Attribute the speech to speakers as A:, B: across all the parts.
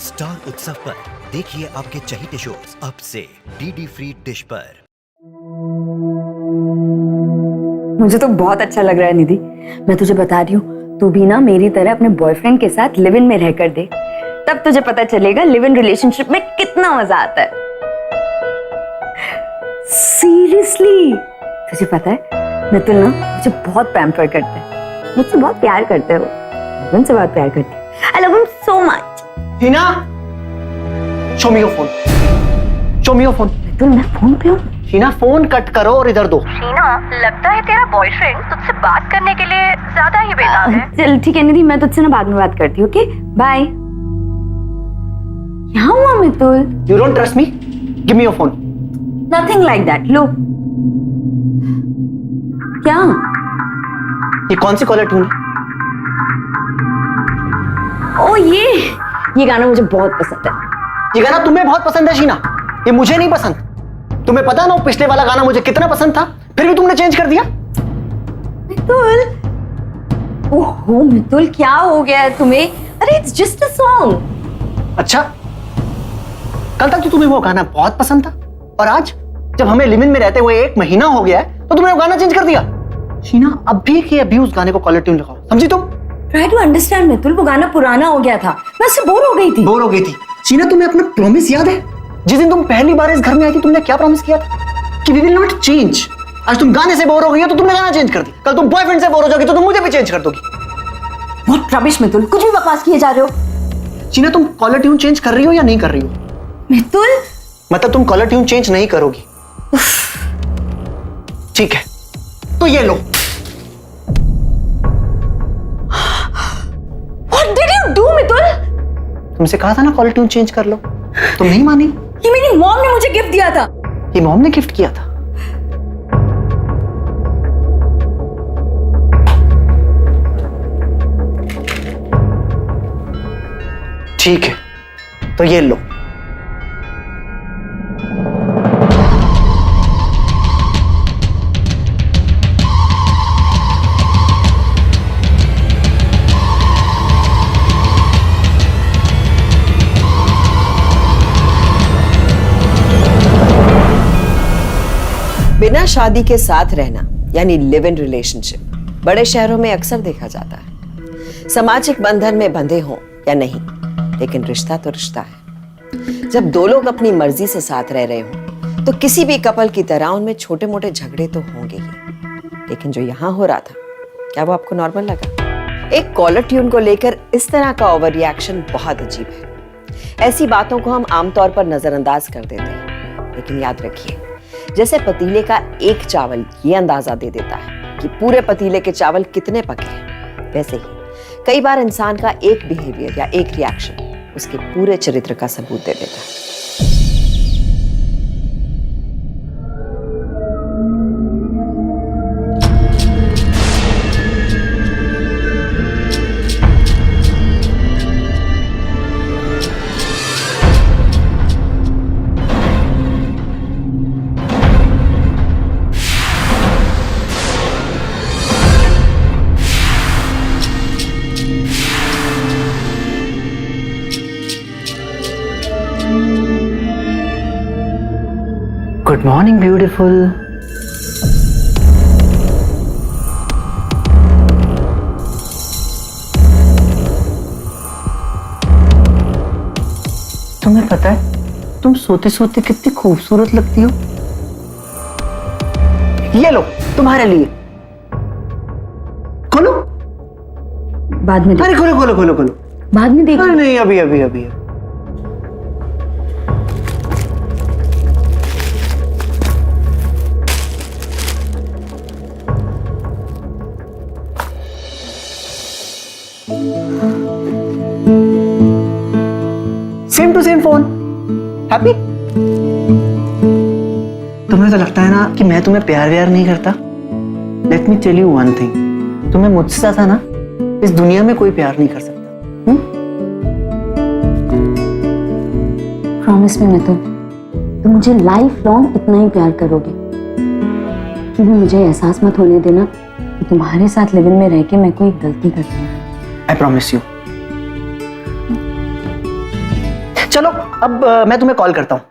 A: Star उत्सव पर देखिए आपके चहेते शोज अब से डीडी फ्री डिश पर।
B: मुझे तो बहुत अच्छा लग रहा है निधि। मैं तुझे बता रही हूँ, तू भी ना मेरी तरह अपने बॉयफ्रेंड के साथ लिव इन में रहकर दे, तब तुझे पता चलेगा लिव इन रिलेशनशिप में कितना मजा आता है। सीरियसली, तुझे पता है मितुल ना मुझे बहुत पैम्पर करता है, मुझसे बहुत प्यार करते हो, मुझसे बहुत प्यार करते हैं। I love him so much.
C: Hina, show me your phone. Show me your phone.
B: Mitul, मैं फोन पे हूँ।
C: हिना, फोन कट करो और इधर दो।
D: शीना, लगता है तेरा बॉयफ्रेंड तुझसे बात करने के लिए ज्यादा ही बेताब है।
B: चल ठीक है निधि, मैं तुझसे ना बाद में बात करती हूँ। Okay bye. क्या हुआ Mitul?
C: You don't trust me? Give me your phone.
B: Nothing like that. लो। क्या?
C: ये कौन सी कॉलर ट्यून है?
B: ओ ये गाना मुझे बहुत पसंद है।
C: ये गाना तुम्हें बहुत पसंद है शीना, ये मुझे नहीं पसंद। तुम्हें पता ना वो पिछले वाला गाना मुझे कितना पसंद था, फिर भी तुमने चेंज कर दिया।
B: मितुल, ओहो मितुल, क्या हो गया है तुम्हें? अरे इट्स जस्ट अ सॉन्ग।
C: अच्छा, कल तक तो तुम्हें वो गाना बहुत पसंद था और आज जब हमें लिव इन में रहते हुए 1 महीना हो गया है तो तुमने वो गाना चेंज कर दिया। शीना, अभी के अभी उस गाने को कॉलर ट्यून लगाओ, समझी तुम?
B: ट्राई टू अंडरस्टैंड मितुल, वो गाना पुराना हो गया था, मैं उससे बोर हो गई थी।
C: बोर हो गई थी? शीना, तुम्हें अपना प्रॉमिस याद है? जिस दिन तुम पहली बार इस घर में आई थी तुमने क्या प्रॉमिस किया था कि वी विल नॉट चेंज। आज तुम गाने से बोर हो गई हो तो तुमने गाना चेंज कर दी, कल तुम बॉयफ्रेंड से बोर हो जाओगी तो तुम मुझे भी चेंज कर दोगी।
B: बहुत रबिश मितुल, कुछ भी बकवास किए जा रहे हो।
C: शीना, तुम कॉलर ट्यून चेंज कर रही हो या नहीं कर रही हो?
B: मितुल,
C: मतलब तुम कॉलर ट्यून चेंज नहीं करोगी? ठीक है, तो ये लो।
B: What did you do Mitul?
C: तुमसे कहा था ना कॉलर ट्यून चेंज कर लो, तुम नहीं मानी।
B: ये मेरी मॉम ने मुझे गिफ्ट दिया था।
C: ये मॉम ने गिफ्ट किया था? ठीक है, तो ये लो।
E: बिना शादी के साथ रहना यानी लिव इन रिलेशनशिप बड़े शहरों में अक्सर देखा जाता है। सामाजिक बंधन में बंधे हों या नहीं, लेकिन रिश्ता तो रिश्ता है। जब दो लोग अपनी मर्जी से साथ रह रहे हों तो किसी भी कपल की तरह उनमें छोटे मोटे झगड़े तो होंगे ही। लेकिन जो यहां हो रहा था, क्या वो आपको नॉर्मल लगा? एक कॉलर ट्यून को लेकर इस तरह का ओवर रिएक्शन बहुत अजीब है। ऐसी बातों को हम आमतौर पर नजरअंदाज कर देते हैं, लेकिन याद रखिए, जैसे पतीले का एक चावल ये अंदाजा दे देता है कि पूरे पतीले के चावल कितने पके हैं, वैसे ही कई बार इंसान का एक बिहेवियर या एक रिएक्शन उसके पूरे चरित्र का सबूत दे देता है।
C: Good morning beautiful. तुम्हें पता है तुम सोते सोते कितनी खूबसूरत लगती हो। ये लो तुम्हारे लिए। खोलो।
B: बाद में
C: अरे खोलो खोलो खोलो खोलो।
B: बाद में देख।
C: अरे नहीं, अभी अभी अभी। Same to same phone. Happy? तुम्हें तो लगता है ना कि मैं तुम्हें प्यार व्यार नहीं करता। Let me tell you one thing, तुम्हें मुझसे ज्यादा ना इस दुनिया में कोई प्यार नहीं कर सकता।
B: प्रॉमिस मी मितुल, तुम मुझे लाइफ लॉन्ग इतना ही प्यार करोगे। क्योंकि मुझे एहसास मत होने देना कि तुम्हारे साथ लिव इन में रह के मैं कोई गलती करती हूँ।
C: I promise you. चलो अब मैं तुम्हें कॉल करता हूँ।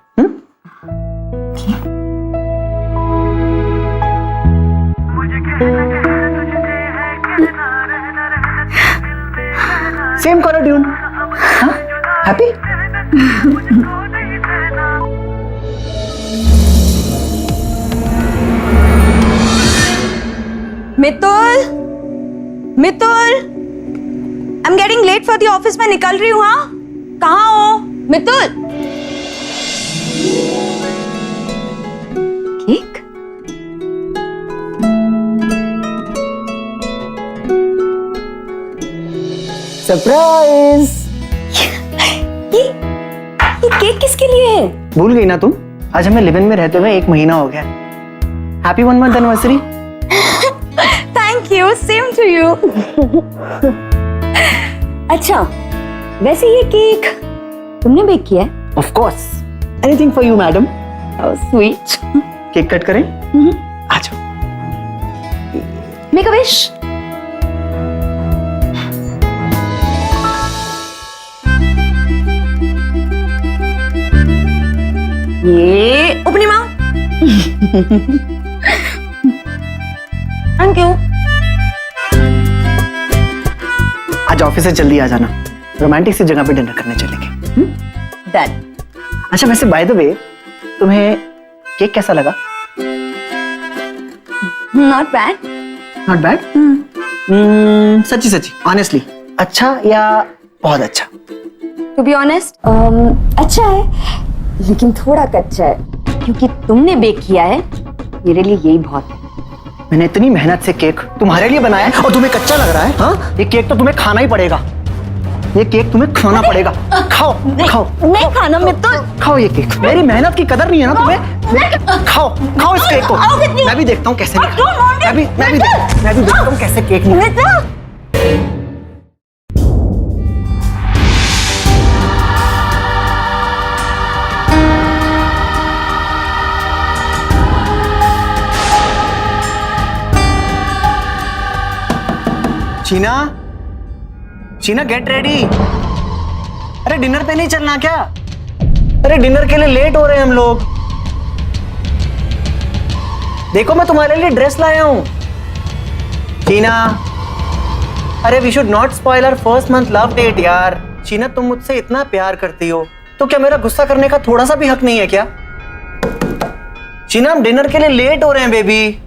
C: Same caller tune. Happy?
B: Mitul, Mitul, I am getting late for the office. मैं निकल रही हूँ। हाँ, कहाँ हो मितुल? केक?
C: सरप्राइज।
B: ये केक किसके लिए है?
C: भूल गई ना तुम? आज हमें लिव इन में रहते हुए 1 महीना हो गया। Happy 1 month anniversary.
B: Thank you, same to you. अच्छा, वैसे ये केक तुमने बेक किया है?
C: Of course, anything for you madam.
B: How sweet.
C: Cake cut करें? आ जाओ।
B: Make a wish. ये उपनिमा। Thank you.
C: आज ऑफिस से जल्दी आ जाना, रोमांटिक सी जगह पे डिनर करने चलेंगे।
B: डन।
C: अच्छा वैसे बाय द वे, तुम्हें केक कैसा लगा?
B: Not bad.
C: Not bad? सच्ची सच्ची ऑनेस्टली अच्छा या बहुत अच्छा?
B: टू बी ऑनेस्ट अच्छा है, लेकिन थोड़ा कच्चा है, क्योंकि तुमने बेक किया है। मेरे लिए यही बहुत है।
C: मैंने इतनी मेहनत से केक तुम्हारे लिए बनाया है और तुम्हें कच्चा लग रहा है? हाँ, ये केक तो तुम्हें खाना ही पड़ेगा। ये केक तुम्हें खाना पड़ेगा। खाओ खाओ।
B: नहीं खाना मितुल।
C: खाओ ये केक। मेरी मेहनत की कदर नहीं है ना तुम्हें? खाओ खाओ इस केक को। मैं भी देखता हूँ कैसे मैं भी देखता हूँ कैसे केक निकलता। Sheena, Sheena get ready. अरे डिनर पे नहीं चलना क्या? अरे डिनर के लिए लेट हो रहे हैं हम लोग। देखो मैं तुम्हारे लिए ड्रेस लाया हूं। शीना, अरे we should not spoil our first month love date यार। शीना तुम मुझसे इतना प्यार करती हो तो क्या मेरा गुस्सा करने का थोड़ा सा भी हक नहीं है क्या? शीना हम डिनर के लिए लेट हो रहे हैं baby.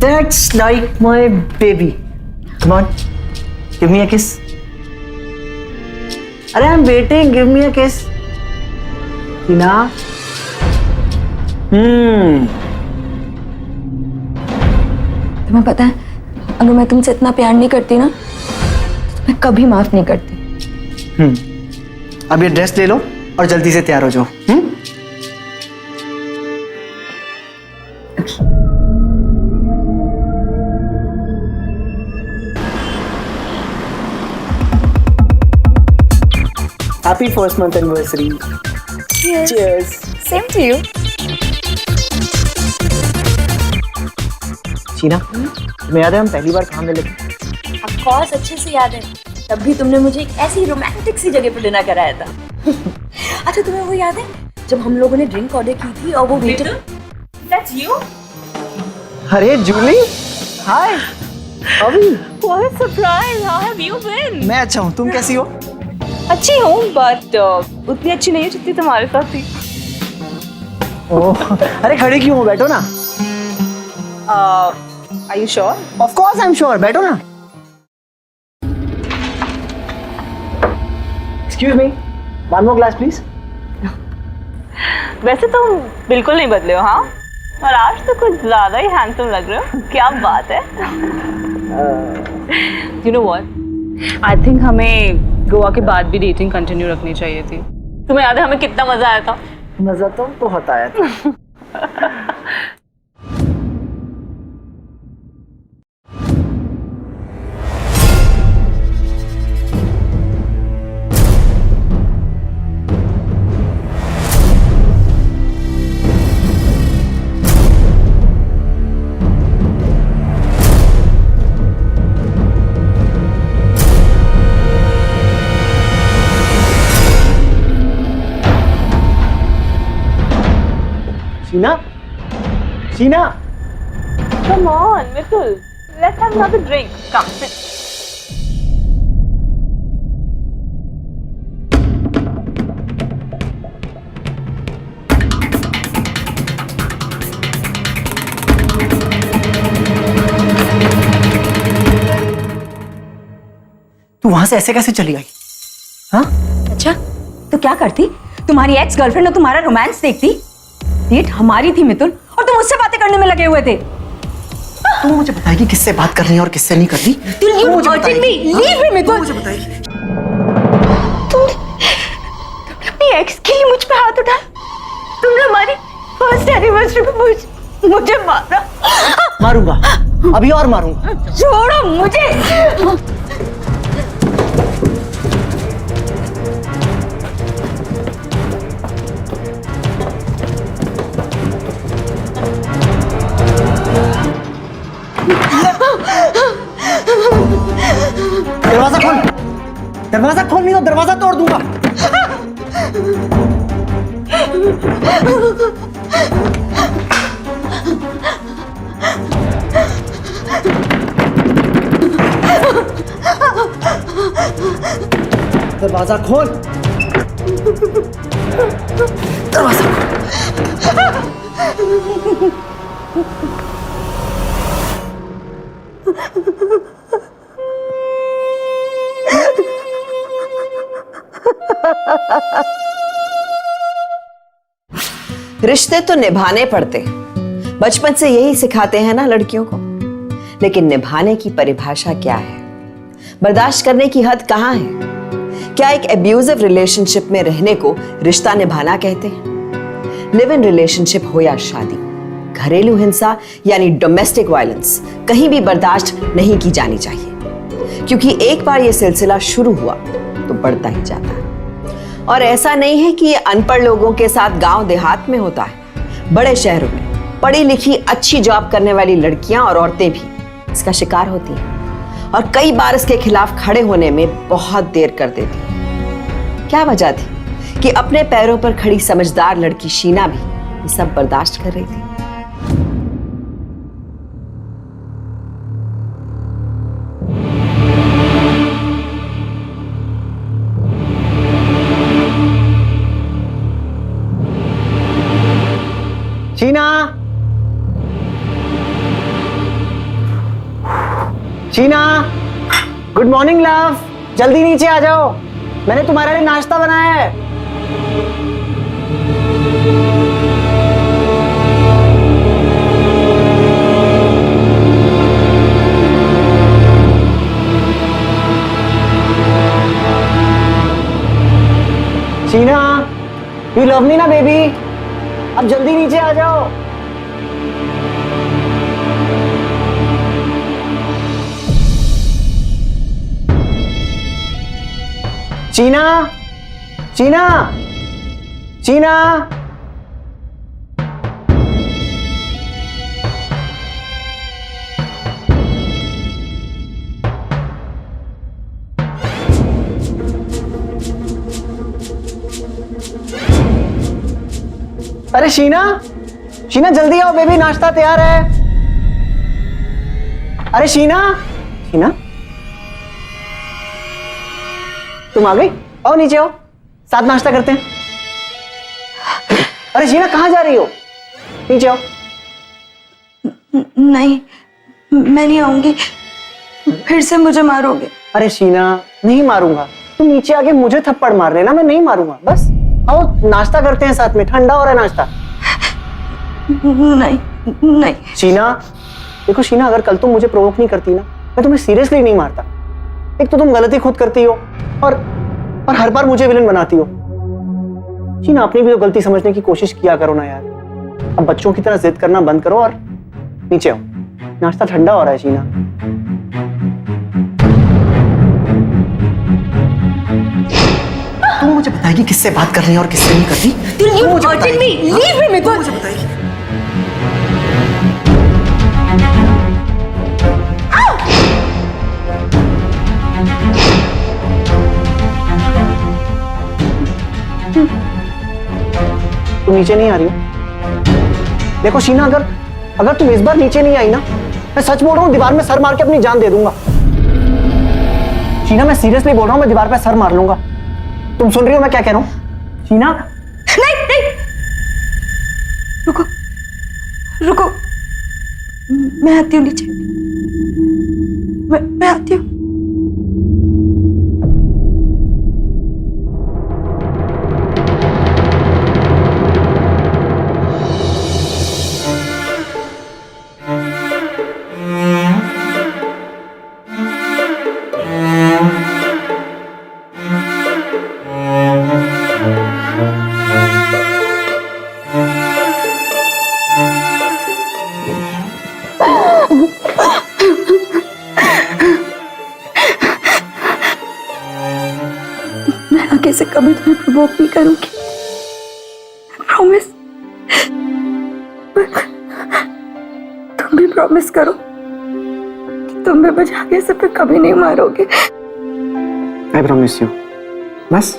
C: That's like my baby. Come on, give me a kiss. अरे I'm waiting. Give me a kiss. टीना.
B: तुम्हें पता है, अगर मैं तुमसे इतना प्यार नहीं करती ना, तो मैं कभी माफ नहीं करती।
C: अब ये ड्रेस ले लो और जल्दी से तैयार हो जाओ। Happy first month anniversary.
B: Cheers.
C: Cheers.
B: Same to you.
C: Sheena, तुम्हें याद है हम पहली बार कहाँ मिले थे?
B: Of course, अच्छे से याद है। तब भी तुमने मुझे एक ऐसी रोमांटिक सी जगह पर डिनर कराया था। अच्छा तुम्हें वो याद है जब हम लोगों ने ड्रिंक ऑर्डर की थी और वो वेटर?
D: That's you?
C: अरे जूली, हाय। अभी
D: What a surprise! How have you been?
C: मैं अच्छा हूँ, तुम कैसी हो?
D: अच्छी हूँ, but उतनी अच्छी नहीं है जितनी तुम्हारे साथ थी।
C: ओह, अरे खड़े क्यों हो? बैठो ना।
D: Are you sure?
C: Of course I'm sure. बैठो ना। Excuse me. One more glass, please.
D: वैसे तुम बिल्कुल नहीं बदले हो, हाँ? और आज तो कुछ ज्यादा ही हैंडसम लग रहे हो। क्या बात है? You know what? I think हमें गोवा के बाद भी डेटिंग कंटिन्यू रखनी चाहिए थी। तुम्हें याद है हमें कितना मजा आया था?
C: मजा तो बहुत आया था। Sheena, Sheena,
D: Come on, Mitul. Let's have another drink. Come.
C: तू वहां से ऐसे कैसे चली आई? हाँ?
B: अच्छा, तो क्या करती? तुम्हारी एक्स गर्लफ्रेंड और तुम्हारा रोमांस देखती? डेट हमारी थी मिथुन, और तुम उससे बातें करने में लगे हुए थे।
C: तू मुझे बताएगी किससे बात करनी है और किससे नहीं करनी?
B: तुमने अपनी एक्स के लिए मुझ पे हाथ उठाया। तुमने हमारी फर्स्ट एनिवर्सरी पे मुझे मारा।
C: मारूंगा, अभी और मारूंगा।
B: छोड़ो मुझे।
C: दरवाजा खोल, दरवाजा खोल, नहीं तो दरवाजा तोड़ दूंगा। दरवाजा खोल, दरवाजा खोल।
E: रिश्ते तो निभाने पड़ते हैं, बचपन से यही सिखाते हैं ना लड़कियों को। लेकिन निभाने की परिभाषा क्या है? बर्दाश्त करने की हद कहाँ है? क्या एक एब्यूजिव रिलेशनशिप में रहने को रिश्ता निभाना कहते हैं? लिव इन रिलेशनशिप हो या शादी, घरेलू हिंसा यानी डोमेस्टिक वायलेंस कहीं भी बर्दाश्त नहीं की जानी चाहिए, क्योंकि एक बार यह सिलसिला शुरू हुआ तो बढ़ता ही जाता है। और ऐसा नहीं है कि ये अनपढ़ लोगों के साथ गांव देहात में होता है। बड़े शहरों में पढ़ी लिखी अच्छी जॉब करने वाली लड़कियां और औरतें भी इसका शिकार होती हैं, और कई बार इसके खिलाफ खड़े होने में बहुत देर कर देती हैं। क्या वजह थी कि अपने पैरों पर खड़ी समझदार लड़की शीना भी ये सब बर्दाश्त कर रही थी?
C: Sheena, Sheena, good morning love, जल्दी नीचे आ जाओ, मैंने तुम्हारे लिए नाश्ता बनाया है। शीना, यू लव मी ना बेबी, अब जल्दी नीचे आ जाओ। चीना, चीना, चीना, अरे शीना, शीना जल्दी आओ बेबी, नाश्ता तैयार है। अरे शीना, शीना, तुम आ गई? आओ नीचे आओ, साथ नाश्ता करते हैं। अरे शीना कहाँ जा रही हो? नीचे आओ।
B: नहीं, मैं नहीं आऊंगी, फिर से मुझे मारोगे।
C: अरे शीना, नहीं मारूंगा, तुम नीचे आके मुझे थप्पड़ मार लेना, मैं नहीं मारूंगा। बस आओ नाश्ता करते हैं साथ में, ठंडा हो रहा है नाश्ता।
B: नहीं नहीं
C: शीना, देखो शीना, अगर कल तुम मुझे प्रोवोक नहीं करती ना, मैं तुम्हें सीरियसली नहीं मारता। एक तो तुम गलती खुद करती हो और हर बार मुझे विलन बनाती हो। शीना, अपनी भी तो गलती समझने की कोशिश किया करो ना यार। अब बच्चों की तरह जिद करना बंद करो और नीचे आओ, नाश्ता ठंडा हो रहा है। शीना, तुम मुझे बताएगी किससे बात करनी है और किससे नहीं करनी? तुम मुझे बताएगी। तुम नीचे नहीं आ रही हो? देखो शीना, अगर तुम इस बार नीचे नहीं आई ना, मैं सच बोल रहा हूँ, दीवार में सर मार के अपनी जान दे दूंगा। शीना, मैं सीरियसली बोल रहा हूँ, मैं दीवार पे सर मार लूंगा। तुम सुन रही हो मैं क्या कह रहा हूँ? शीना,
B: नहीं नहीं, रुको रुको, मैं आती हूँ नीचे, मैं आती हूँ। मैं आगे से कभी तुम्हें प्रोवोक नहीं करूंगी, प्रॉमिस। तुम भी प्रॉमिस करो कि तुम भी मुझे आगे से फिर कभी नहीं मारोगे।
C: आई प्रॉमिस यू। बस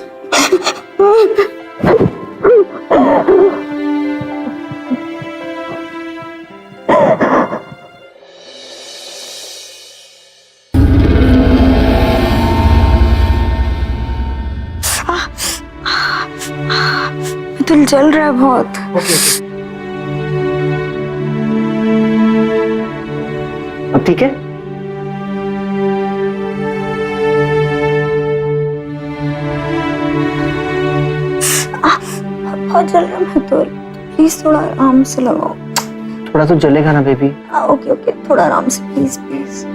B: दिल जल रहा है बहुत।
C: अब ठीक है?
B: बहुत जल रहा है तो प्लीज थोड़ा आराम से लगाओ।
C: थोड़ा तो जलेगा ना बेबी।
B: ओके ओके, थोड़ा आराम से प्लीज प्लीज।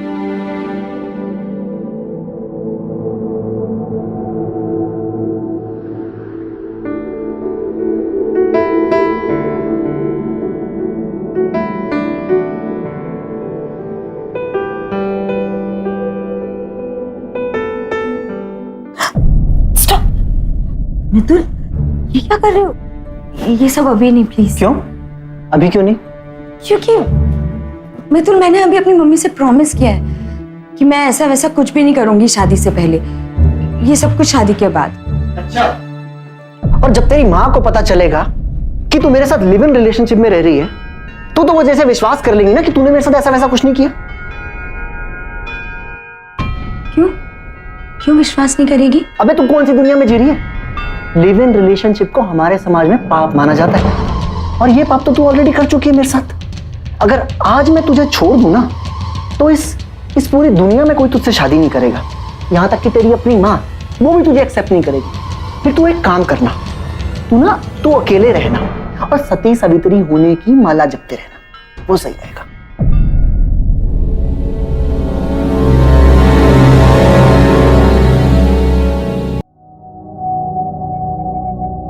B: मितुल, ये क्या कर रहे हो? ये सब अभी नहीं प्लीज।
C: क्यों? अभी क्यों नहीं?
B: क्योंकि मितुल, मैंने अभी अपनी मम्मी से प्रॉमिस किया है कि मैं ऐसा वैसा कुछ भी नहीं करूंगी शादी से पहले। ये सब कुछ शादी के बाद।
C: अच्छा। और जब तेरी माँ को पता चलेगा कि तू मेरे साथ लिव इन रिलेशनशिप में रह रही है, तो वो जैसे विश्वास कर लेंगी ना कि तूने मेरे साथ ऐसा वैसा कुछ नहीं किया।
B: क्यों? क्यों विश्वास नहीं करेगी?
C: अबे तू कौन सी दुनिया में जी रही है? लिव इन रिलेशनशिप को हमारे समाज में पाप माना जाता है, और ये पाप तो तू ऑलरेडी कर चुकी है मेरे साथ। अगर आज मैं तुझे छोड़ दूं ना, तो इस पूरी दुनिया में कोई तुझसे शादी नहीं करेगा, यहां तक कि तेरी अपनी माँ, वो भी तुझे एक्सेप्ट नहीं करेगी। फिर तू एक काम करना, तू अकेले रहना और सती सवित्री होने की माला जपते रहना, वो सही रहेगा।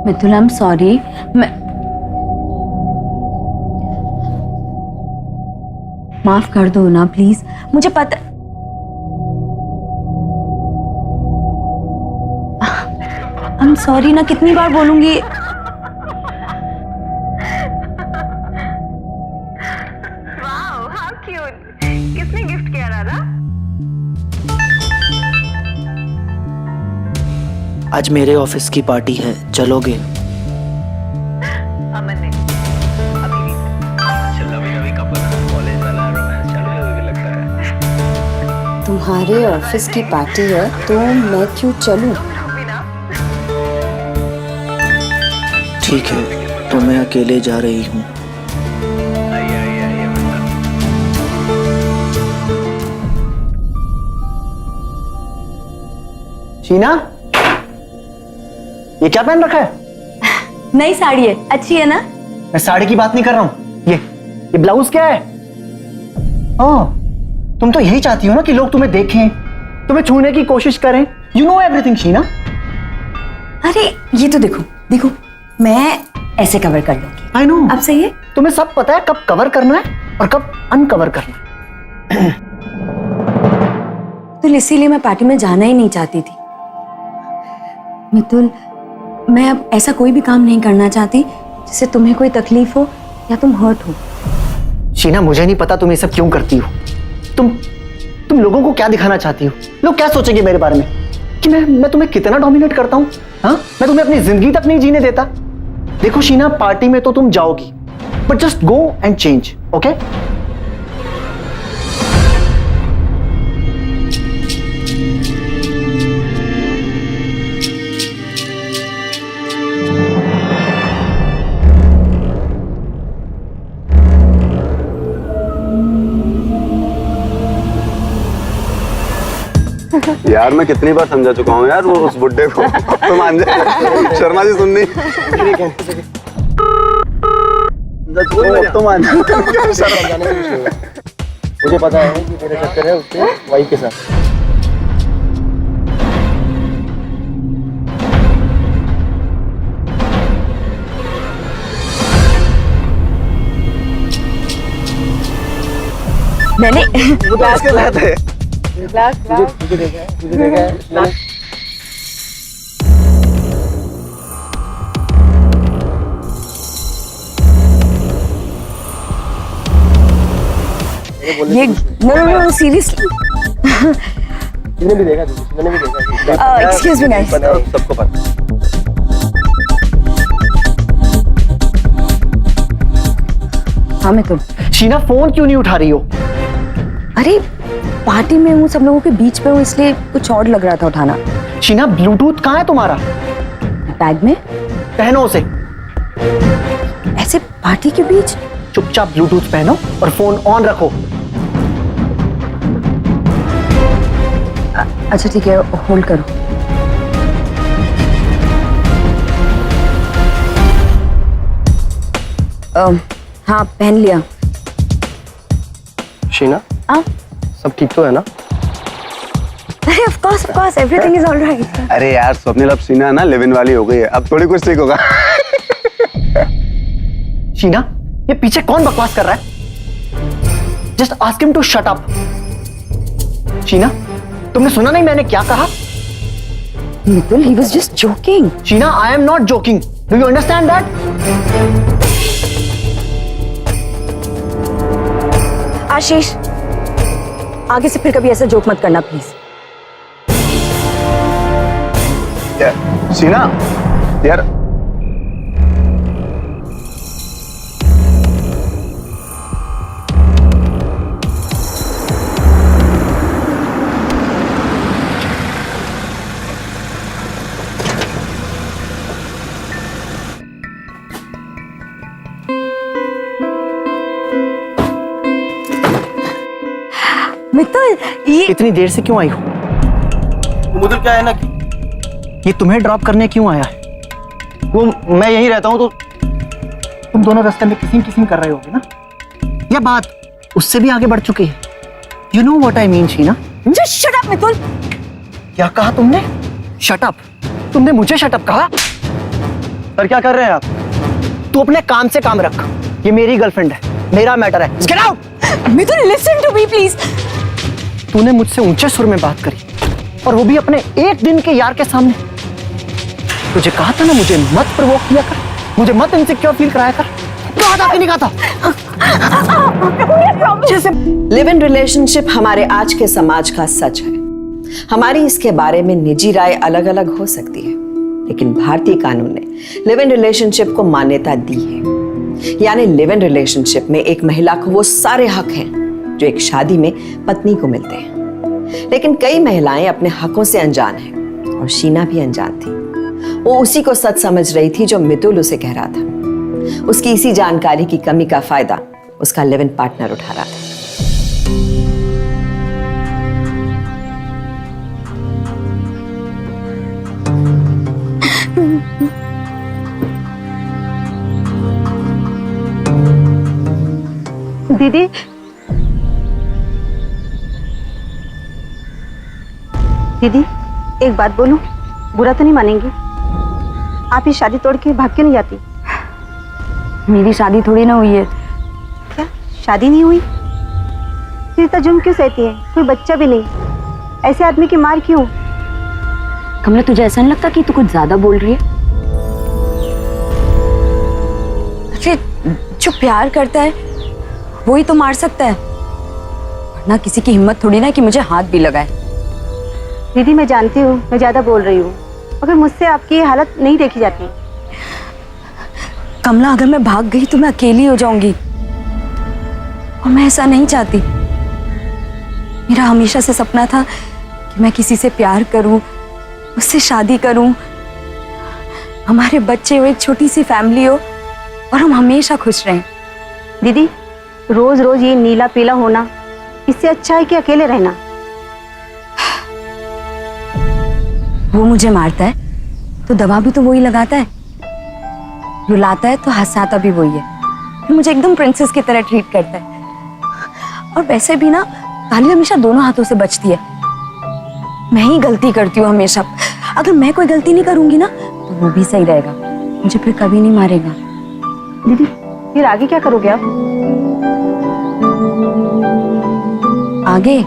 B: Mitul, I am sorry. मैं माफ कर दो ना प्लीज, मुझे पता। आई एम सॉरी ना, कितनी बार बोलूंगी।
D: किसने गिफ्ट किया राधा?
F: आज मेरे ऑफिस की पार्टी है, चलोगे?
D: अमन ने अभी भी
E: तुम्हारे ऑफिस की पार्टी है तो मैं क्यों चलूं?
F: ठीक है, तो मैं अकेले जा रही हूँ।
C: शीना, ये क्या पहन रखा है?
B: नई साड़ी है, अच्छी है ना?
C: मैं साड़ी की बात नहीं कर रहा हूं। ये ब्लाउज क्या है? ओह, तुम तो यही चाहती हो ना कि लोग तुम्हें देखें, तुम्हें छूने की कोशिश करें। You know everything Sheena.
B: अरे ये तो देखो देखो, मैं ऐसे कवर कर लूंगी।
C: I know.
B: अब सही है?
C: तुम्हें सब पता है कब कवर करना है और कब अनकवर करना है।
B: तो इसीलिए मैं पार्टी में जाना ही नहीं चाहती थी। मितुल, मैं अब ऐसा कोई भी काम नहीं करना चाहती जिससे तुम्हें कोई तकलीफ हो या तुम हर्ट हो।
C: शीना, मुझे नहीं पता तुम ये सब क्यों करती हो। तुम लोगों को क्या दिखाना चाहती हो? लोग क्या सोचेंगे मेरे बारे में कि मैं तुम्हें कितना डोमिनेट करता हूं? हाँ, मैं तुम्हें अपनी जिंदगी तक नहीं जीने देता। देखो शीना, पार्टी में तो तुम जाओगी, but just go and change, okay?
G: यार मैं कितनी बार समझा चुका हूँ यार वो उस बुड्ढे को। तो मान जाए शर्मा जी सुन नहीं। तो मान
H: मुझे पता है कि मेरा चक्कर है उसके वाइफ के साथ।
B: मैंने
G: वो तो उसके साथ है।
H: मुझे देखा है
B: ये नो सीरियसली
H: मैंने भी देखा, मैंने भी देखा।
B: एक्सक्यूज मी गाइस,
G: सबको पता।
B: हाँ मैं तुम।
C: शीना फोन क्यों नहीं उठा रही हो?
B: अरे पार्टी में हूँ, सब लोगों के बीच में हूँ, इसलिए कुछ और लग रहा था उठाना।
C: शीना ब्लूटूथ कहाँ है तुम्हारा?
B: बैग में।
C: पहनो उसे।
B: ऐसे पार्टी के बीच?
C: चुपचाप ब्लूटूथ पहनो और फोन ऑन रखो।
B: अच्छा ठीक है, होल्ड करो। हाँ पहन लिया।
H: शीना,
B: हाँ
H: सब ठीक तो है ना?
B: अरे of course everything is alright.
G: अरे यार स्वप्निल अब शीना ना लिव इन वाली हो गई है, अब थोड़ी कुछ ठीक होगा।
C: शीना, ये पीछे कौन बकवास कर रहा है? Just ask him to shut up. Sheena, तुमने सुना नहीं मैंने क्या कहा?
B: Mitul, he was just joking.
C: Sheena, I am not joking. Do you understand that?
B: आशीष, आगे से फिर कभी ऐसा जोक मत करना प्लीज।
G: शीना यार
B: मितुल, ये
C: इतनी देर से क्यों आई हो?
H: मुझे क्या है ना कि
C: ये तुम्हें ड्रॉप करने क्यों आया है?
H: वो मैं यहीं रहता हूँ तो
C: तुम दोनों रास्ते में किसिंग कर रहे होगे ना? यह बात उससे भी आगे बढ़ चुकी है। You know what I mean Sheena?
B: just shut up Mitul.
C: क्या कहा तुमने? Shut up? तुमने मुझे शट अप कहा?
H: सर क्या कर रहे हैं आप?
C: तू अपने काम से काम रख। ये मेरी गर्लफ्रेंड है, मेरा मैटर है। Get out!
B: Mitul listen to me please।
C: तूने मुझसे ऊंचे सुर में बात करी और वो भी अपने एक दिन के यार के सामने। तुझे कहा था ना मुझे मत प्रवोक किया कर, मुझे मत इनसिक्योर फील कराया कर। कहा था कि नहीं कहा था?
E: लिव इन रिलेशनशिप हमारे आज के समाज का सच है। हमारी इसके बारे में निजी राय अलग अलग हो सकती है, लेकिन भारतीय कानून ने लिव इन रिलेशनशिप को मान्यता दी है। यानी लिव इन रिलेशनशिप में एक महिला को वो सारे हक हैं जो एक शादी में पत्नी को मिलते हैं। लेकिन कई महिलाएं अपने हकों से अनजान हैं, और शीना भी अनजान थी। वो उसी को सच समझ रही थी जो मितुल उसे कह रहा था। उसकी इसी जानकारी की कमी का फायदा उसका लिव इन पार्टनर उठा रहा था।
I: दीदी, दीदी एक बात बोलूं, बुरा तो नहीं मानेंगी? आप ये शादी तोड़ के भाग क्यों नहीं जाती?
B: मेरी शादी थोड़ी ना हुई है।
I: क्या शादी नहीं हुई? फिर इतना जुर्म क्यों सहती है? कोई बच्चा भी नहीं, ऐसे आदमी की मार क्यों?
B: कमला, तुझे ऐसा नहीं लगता कि तू कुछ ज्यादा बोल रही है? अरे जो प्यार करता है वही तो मार सकता है, वरना किसी की हिम्मत थोड़ी ना कि मुझे हाथ भी लगाए।
I: दीदी मैं जानती हूँ मैं ज्यादा बोल रही हूँ, मगर मुझसे आपकी ये हालत नहीं देखी जाती।
B: कमला, अगर मैं भाग गई तो मैं अकेली हो जाऊंगी, और मैं ऐसा नहीं चाहती। मेरा हमेशा से सपना था कि मैं किसी से प्यार करूं, उससे शादी करूं, हमारे बच्चे हो, एक छोटी सी फैमिली हो, और हम हमेशा खुश रहें।
I: दीदी, रोज रोज ये नीला पीला होना, इससे अच्छा है कि अकेले रहना।
B: वो मुझे मारता है तो दवा भी तो वही लगाता है, रुलाता है तो हंसाता भी वही है, फिर मुझे एकदम प्रिंसेस की तरह ट्रीट करता है। और वैसे भी ना, ताली हमेशा दोनों हाथों से बचती है। मैं ही गलती करती हूँ हमेशा। अगर मैं कोई गलती नहीं करूंगी ना तो वो भी सही रहेगा, मुझे फिर कभी नहीं मारेगा।
I: दीदी, फिर आगे क्या करोगे आप?
B: आगे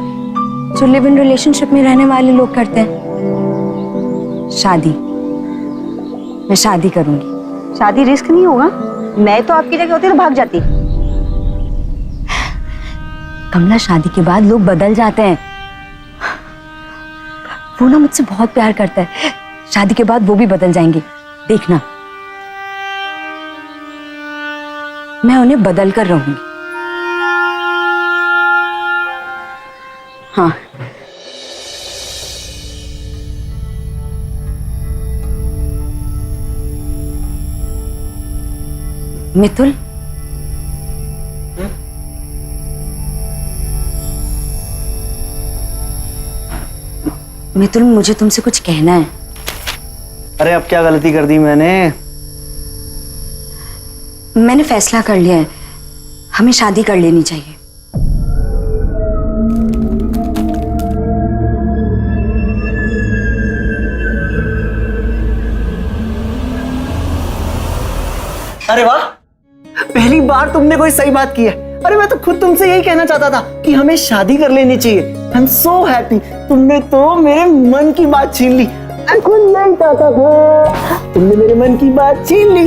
B: जो लिव इन रिलेशनशिप में रहने वाले लोग करते हैं, शादी। मैं शादी करूंगी।
I: शादी रिस्क नहीं होगा? मैं तो आपकी जगह होती तो भाग जाती।
B: कमला, शादी के बाद लोग बदल जाते हैं। वो ना मुझसे बहुत प्यार करता है, शादी के बाद वो भी बदल जाएंगे, देखना। मैं उन्हें बदल कर रहूंगी। हाँ, मितुल, मितुल, मुझे तुमसे कुछ कहना है।
C: अरे अब क्या गलती कर दी मैंने?
B: मैंने फैसला कर लिया है, हमें शादी कर लेनी चाहिए।
C: अरे वाह, पहली बार तुमने कोई सही बात की है। अरे मैं तो खुद तुमसे यही कहना चाहता था कि हमें शादी कर लेनी चाहिए। I am so happy. तुमने तो मेरे मन की बात छीन ली। मैं खुद नहीं चाहता था, तुमने मेरे मन की बात छीन ली।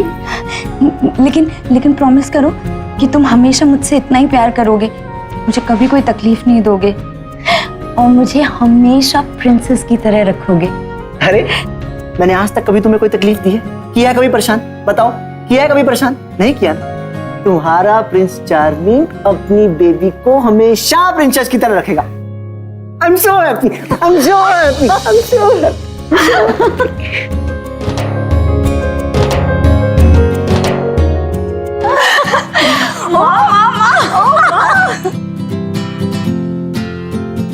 B: लेकिन प्रॉमिस करो कि तुम हमेशा मुझसे इतना ही प्यार करोगे, मुझे कभी कोई तकलीफ नहीं दोगे, और मुझे हमेशा प्रिंसेस की तरह रखोगे।
C: अरे मैंने आज तक कभी तुम्हें कोई तकलीफ दी है? किया है कभी परेशान? बताओ, किया है कभी परेशान? नहीं किया ना? तुम्हारा प्रिंस चार्मिंग अपनी बेबी को हमेशा प्रिंसेस की तरह रखेगा। I am so happy, I am so happy, I am so happy.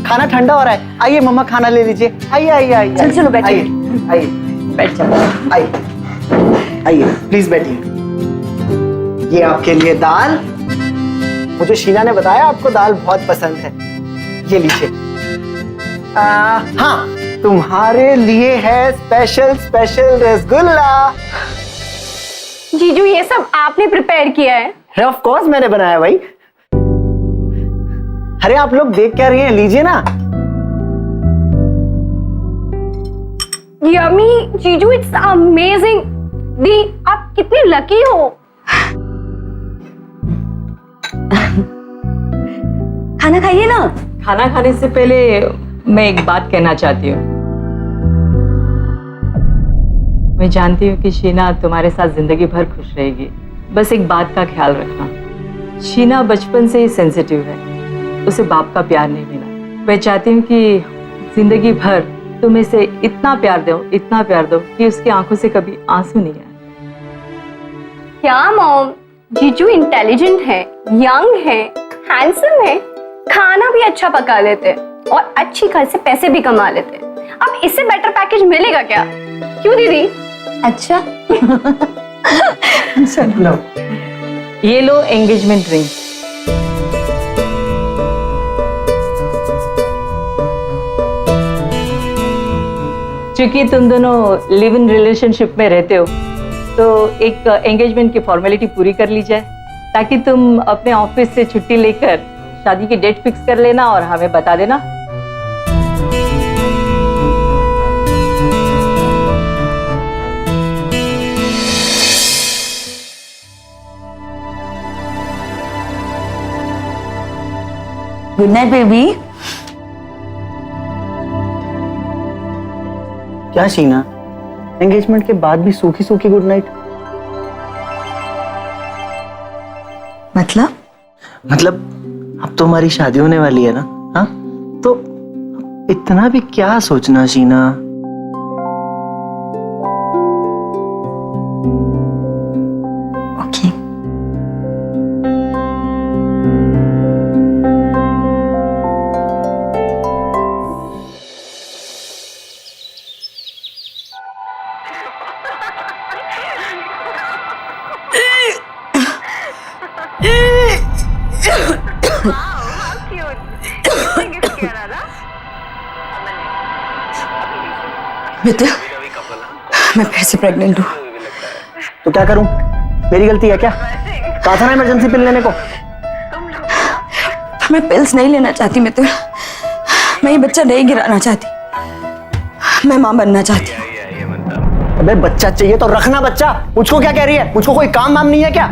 C: खाना ठंडा हो रहा है, आइए मम्मा खाना ले लीजिए। आइए आइए आइए,
B: चलो बैठिए।
C: आइए आइए, बैठ जाओ। आइए आइए, प्लीज बैठिए। ये आपके लिए दाल, मुझे शीना ने बताया आपको दाल बहुत पसंद है, ये लीजिए। हाँ, तुम्हारे लिए है स्पेशल रसगुल्ला।
D: जीजू, ये सब आपने प्रिपेयर किया है?
C: ऑफ कोर्स मैंने बनाया भाई। अरे आप लोग देख क्या रही हैं, लीजिए ना।
D: यम्मी जीजू, इट्स अमेजिंग। दी, आप कितनी लकी हो।
B: खाना खाइए ना।
J: खाना खाने से पहले मैं एक बात कहना चाहती हूँ। मैं जानती हूँ कि शीना तुम्हारे साथ जिंदगी भर खुश रहेगी। बस एक बात का ख्याल रखना, शीना बचपन से ही सेंसिटिव है, उसे बाप का प्यार नहीं मिला। मैं चाहती हूँ कि जिंदगी भर तुम इसे इतना प्यार दो कि उसकी आंखों से कभी आंसू नहीं आए।
D: क्या मॉम, जीजू इंटेलिजेंट है, यंग है, हैंडसम है, खाना भी अच्छा पका लेते और अच्छी खासी पैसे भी कमा लेते। अब इससे बेटर पैकेज मिलेगा क्या? क्यों दीदी?
B: अच्छा।
C: लो,
J: ये लो एंगेजमेंट रिंग। क्योंकि तुम दोनों लिव इन रिलेशनशिप में रहते हो, तो एक एंगेजमेंट की फॉर्मेलिटी पूरी कर ली जाए, ताकि तुम अपने ऑफिस से छुट्टी लेकर शादी की डेट फिक्स कर लेना और हमें बता देना।
B: Good night baby.
C: क्या शीना, एंगेजमेंट के बाद भी सूखी सूखी गुड नाइट? मतलब अब तो हमारी शादी होने वाली है ना? हाँ, तो इतना भी क्या सोचना शीना।
B: ओके। बेटा, मैं फिर से प्रेग्नेंट हूँ।
C: तो क्या करूं? मेरी गलती है क्या? कहा था ना इमरजेंसी पिल लेने को।
B: मैं पिल्स नहीं लेना चाहती मितुल। मैं ये बच्चा नहीं गिराना चाहती। मैं माँ बनना चाहती हूँ।
C: अबे बच्चा चाहिए तो रखना बच्चा। मुझको क्या कह रही है? मुझको कोई काम वाम नहीं है क्या?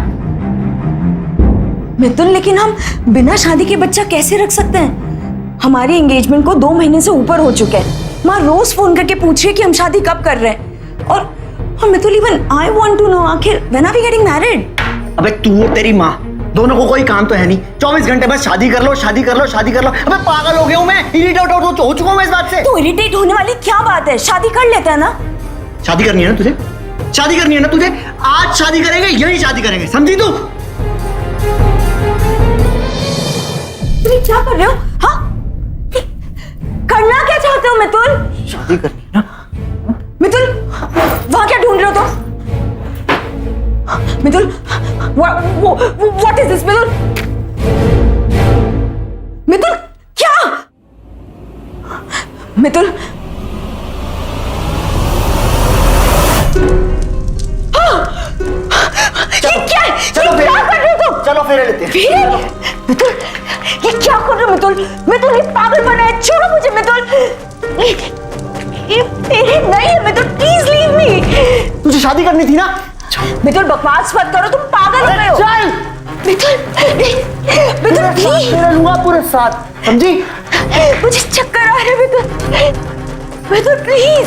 B: मितुल, लेकिन हम बिना शादी के बच्चा कैसे रख सकते हैं? हमारी एंगेजमेंट को 2 महीने से ऊपर हो चुके हैं। माँ रोज फोन करके पूछ रही है कि हम शादी कब कर रहे हैं। और Mitul, even I want to know, आखिर when are we getting married?
C: अबे तू और तेरी माँ दोनों को कोई काम तो है नहीं। 24 घंटे बस शादी कर लो, शादी कर लो, शादी कर लो। अबे पागल हो गया हूँ मैं, इरिटेट हो चुका हूँ मैं इस बात से।
B: तो इरिटेट होने वाली क्या बात है? शादी कर लेते हैं ना।
C: शादी करनी है ना तुझे? शादी करनी है ना तुझे? आज शादी करेंगे, यही शादी करेंगे, समझी तू?
B: तुम क्या कर रहे हो? हाँ, करना क्या चाहते हो मितुल?
C: शादी करनी है ना?
B: मितुल, वहां क्या ढूंढ रहे हो तुम? Mitul, what is this, Mitul? Mitul, क्या? मितुल, ये क्या है? ये क्या कर रहे हो तुम?
C: चलो फेरे लेते हैं।
B: फेरे? मितुल, ये क्या कर रहे हो मितुल? मितुल, ये पागल बना है। छोड़ो मुझे मितुल। ये फेरे नहीं है मितुल, प्लीज लीव मी।
C: तुझे शादी करनी थी ना?
B: मितुल, बकवास मत करो, तुम पागल हो गए हो।
C: चल
B: मितुल, मितुल प्लीज।
C: तेरा लूंगा पूरे साथ, समझी?
B: मुझे चक्कर आ रहे हैं मितुल। मितुल प्लीज।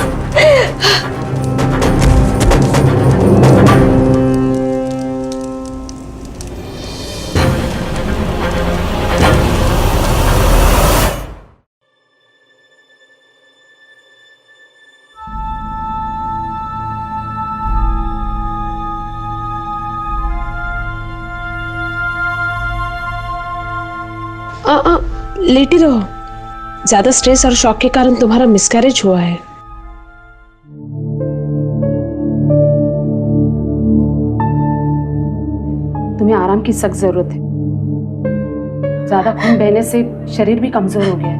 K: लेटी रहो। ज्यादा स्ट्रेस और शॉक के कारण तुम्हारा मिसकैरेज हुआ है। तुम्हें आराम की सख्त जरूरत है। ज्यादा खून बहने से शरीर भी कमजोर हो गया है।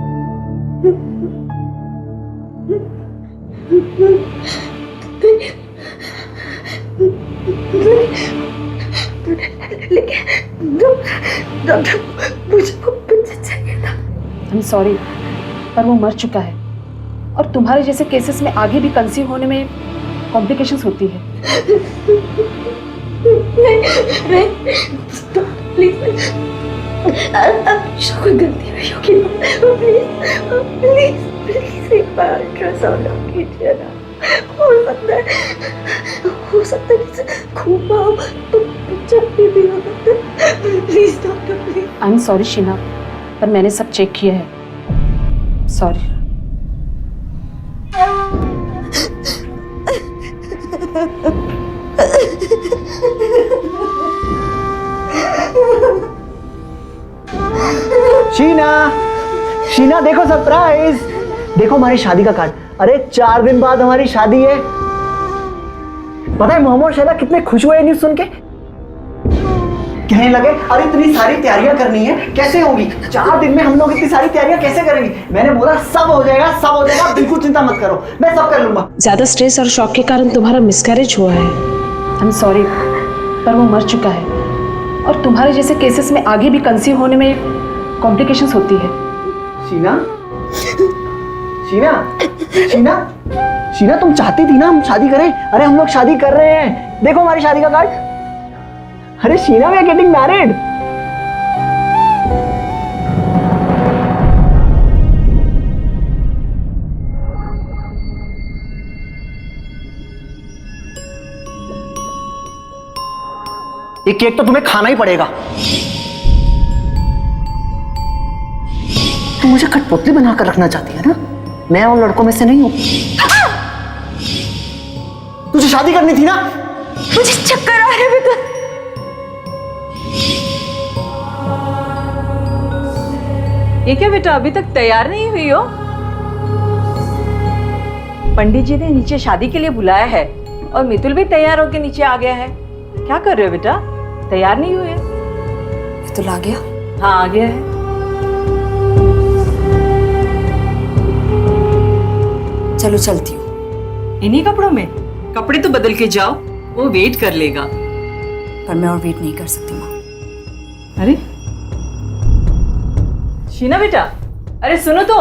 K: I'm sorry, पर वो मर चुका है और तुम्हारे जैसे केसेस में आगे भी कंसीव होने में कॉम्प्लिकेशंस होती है। प्लीज, कोई गलती नहीं होगी। प्लीज एक बार अल्ट्रासाउंड कीजिए ना। हो सकता है कि खूब तो बच्चा भी हो सकता है। Please doctor, please. I am sorry Sheena, पर मैंने सब चेक किया है। सॉरी।
C: शीना, शीना देखो सरप्राइज। देखो हमारी शादी का कार्ड। अरे 4 दिन बाद हमारी शादी है। पता है मोहम्मद शैला कितने खुश हुए न्यूज़ सुन के? कहने लगे अरे इतनी सारी तैयारियां करनी है, कैसे होंगी? 4 दिन में हम लोग इतनी सारी तैयारियां कैसे करेंगे? मैंने बोला सब हो जाएगा, सब हो जाएगा, बिल्कुल चिंता मत करो, मैं सब कर लूंगा।
K: ज्यादा स्ट्रेस और शॉक के कारण तुम्हारा मिसकैरेज हुआ है। आई एम सॉरी, पर वो मर चुका है और तुम्हारे जैसे केसेस में आगे भी कंसीव होने में कॉम्प्लिकेशंस होती है।
C: शीना, शीना, शीना, शीना तुम चाहती थी ना हम शादी करें? अरे हम लोग शादी कर रहे हैं, देखो हमारी शादी का कार्ड। अरे Sheena, we are getting married. ये केक तो तुम्हें खाना ही पड़ेगा। तुम मुझे कठपुतली बनाकर रखना चाहती है ना? मैं उन लड़कों में से नहीं हूं। तुझे शादी करनी थी ना?
B: मुझे चक्कर आ रहे बेटा।
J: ये क्या बेटा, अभी तक तैयार नहीं हुई हो? पंडित जी ने नीचे शादी के लिए बुलाया है और मितुल भी तैयार होकर नीचे आ गया है। क्या कर रहे हो बेटा, तैयार नहीं हुए?
B: मितुल आ गया?
J: हाँ, आ गया है।
B: चलो चलती हूँ।
J: इन्हीं कपड़ों में? कपड़े तो बदल के जाओ, वो वेट कर लेगा।
B: पर मैं और वेट नहीं कर सकती माँ।
J: अरे शीना बेटा, अरे सुनो तो।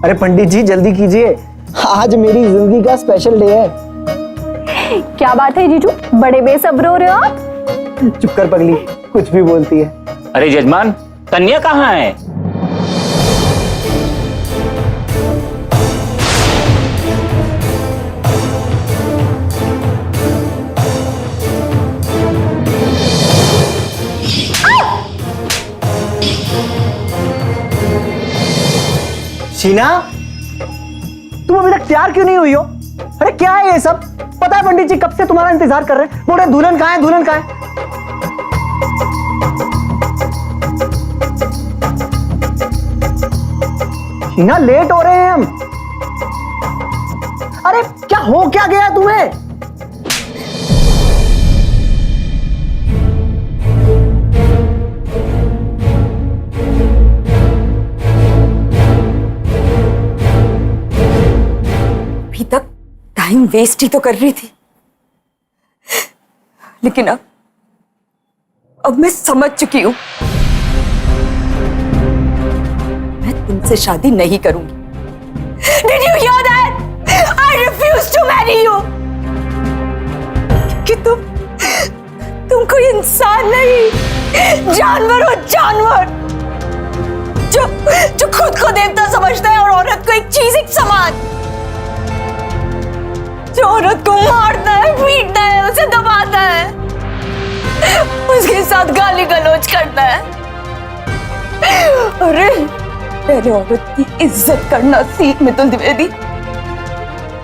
C: अरे पंडित जी जल्दी कीजिए, आज मेरी जिंदगी का स्पेशल डे है।
D: क्या बात है जीजू, बड़े बेसब्र हो रहे हो आप?
C: चुप कर पगली, कुछ भी बोलती है।
L: अरे जजमान, कन्या कहाँ है?
C: शीना, तुम अभी तक तैयार क्यों नहीं हुई हो? अरे क्या है ये सब? पता है पंडित जी कब से तुम्हारा इंतजार कर रहे हैं। बोल रहे दुल्हन कहाँ है, दुल्हन कहाँ है? शीना लेट हो रहे हैं हम। अरे क्या हो क्या गया तुम्हें?
B: अभी तक टाइम वेस्ट ही तो कर रही थी, लेकिन अब मैं समझ चुकी हूं। मैं तुमसे शादी नहीं करूंगी। Did you hear that? I refuse to marry you. कि तुम कोई इंसान नहीं, जानवर हो, जानवर जो खुद को देवता समझता है और औरत को एक चीज, एक सामान। जो औरत को मारता है, पीटता है, उसे दबाता है, उसके साथ गाली गलौज करता है। अरे पहले औरत की इज्जत करना सीख मितुल द्विवेदी,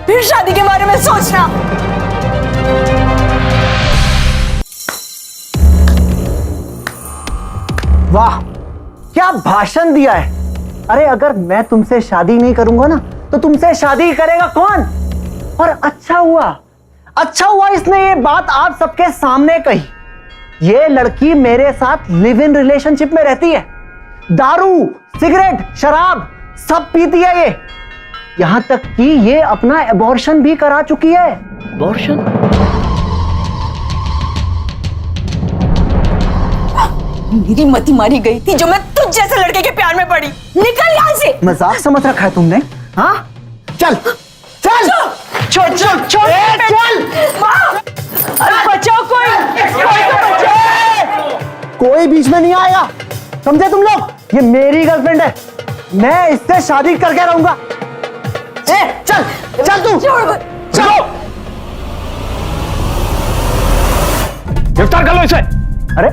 B: फिर शादी के बारे में सोचना।
C: वाह क्या भाषण दिया है। अरे अगर मैं तुमसे शादी नहीं करूंगा ना, तो तुमसे शादी करेगा कौन? और अच्छा हुआ इसने ये बात आप सबके सामने कही। ये लड़की मेरे साथ लिव इन रिलेशनशिप में रहती है, दारू, सिगरेट, शराब सब पीती है ये। यहां तक कि ये अपना एबॉर्शन भी करा चुकी है। एबॉर्शन?
B: मेरी मति मारी गई थी जो मैं तुझ जैसे लड़के के प्यार में पड़ी। निकल यहाँ से।
C: मजाक समझ रखा है तुमने? हाँ चल चल चल चल चल चल।
B: अरे बचाओ,
C: कोई बीच में नहीं आएगा, समझे तुम लोग? ये मेरी गर्लफ्रेंड है, मैं इससे शादी करके रहूंगा। चल चल तू चलो।
L: गिरफ्तार कर लो इसे।
C: अरे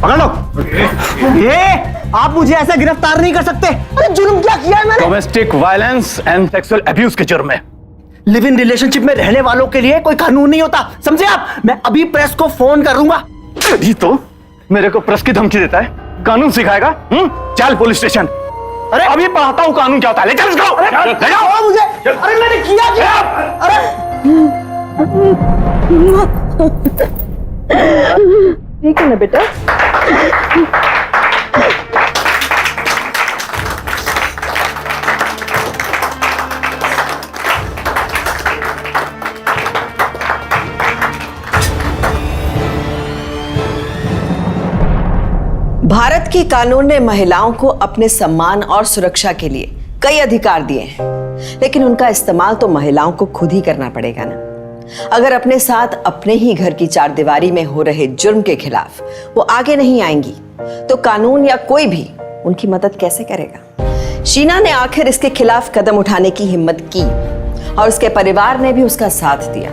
C: पकड़ लो। ये आप मुझे ऐसे गिरफ्तार नहीं कर सकते। अरे जुर्म क्या किया है मैंने?
L: Domestic violence and sexual abuse के जुर्म में।
C: लिव इन रिलेशनशिप में रहने वालों के लिए कोई कानून नहीं होता, समझे आप? मैं अभी प्रेस को फोन करूंगा।
L: अभी तो मेरे को प्रेस की धमकी देता है, कानून सिखाएगा? चल पुलिस स्टेशन। अरे अभी पढ़ाता हूँ कानून क्या होता है। ले चल इसको। ले जाओ मुझे।
C: अरे मैंने किया क्या?
J: ठीक है ना बेटा?
E: भारत की कानून ने महिलाओं को अपने सम्मान और सुरक्षा के लिए कई अधिकार दिए हैं, लेकिन उनका इस्तेमाल तो महिलाओं को खुद ही करना पड़ेगा ना। अगर अपने साथ अपने ही घर की चारदीवारी में हो रहे जुर्म के खिलाफ वो आगे नहीं आएंगी, तो कानून या कोई भी उनकी मदद कैसे करेगा? शीना ने आखिर इसके खिलाफ कदम उठाने की हिम्मत की और उसके परिवार ने भी उसका साथ दिया।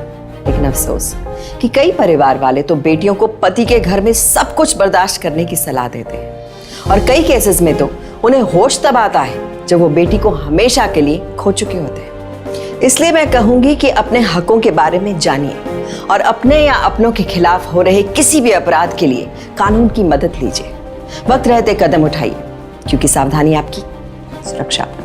E: लेकिन अफसोस कि कई परिवार वाले तो बेटियों को पति के घर में सब कुछ बर्दाश्त करने की सलाह देते हैं और कई केसेस में तो उन्हें होश तब आता है जब वो बेटी को हमेशा के लिए खो चुके होते हैं। इसलिए मैं कहूंगी कि अपने हकों के बारे में जानिए और अपने या अपनों के खिलाफ हो रहे किसी भी अपराध के लिए कानून की मदद लीजिए। वक्त रहते कदम उठाइए, क्योंकि सावधानी आपकी सुरक्षा आपकी।